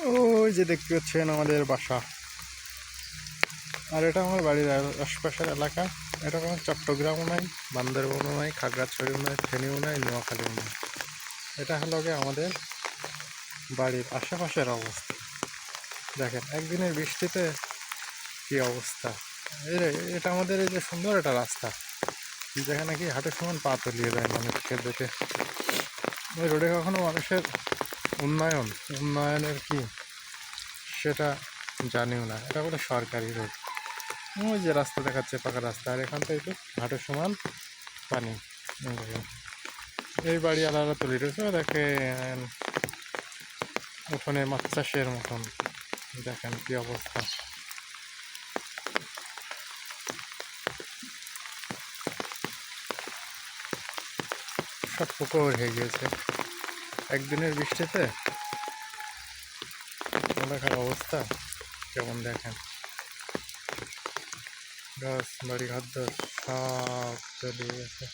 ওই যে দেখতে পাচ্ছেন আমাদের বাসা, আর এটা আমার বাড়ির আশপাশের এলাকা। এটা কোনো চট্টগ্রামও নাই, বান্দরবনও নাই, খাগড়াছড়িও নাই, ফেনীও নাই, নোয়াখালীও নাই। এটা হলো গিয়ে আমাদের বাড়ির আশেপাশের অবস্থা। দেখেন একদিনের বৃষ্টিতে কি অবস্থা। এটা আমাদের এই যে সুন্দর একটা রাস্তা, যেখানে কি হাঁটুর সমান পা তলিয়ে যায় মানুষকে যেতে। ওই রোডে কখনো মানুষের উন্নয়নের কি সেটা জানিও না। এটা বলে সরকারি রোড। ওই যে রাস্তা দেখাচ্ছে পাকা রাস্তা, আর এখান থেকে একটু হাঁটুর সমান পানি। এই বাড়ি আলাদা তৈরি রয়েছে দেখেন, ওখানে মাছ চাষের মতন। দেখেন কি অবস্থা। সব পুকুর হয়ে গিয়েছে একদিনের বৃষ্টিতে। দেখার অবস্থা কেমন দেখেন, গাছ বাড়ি ঘর সব চলে গেছে।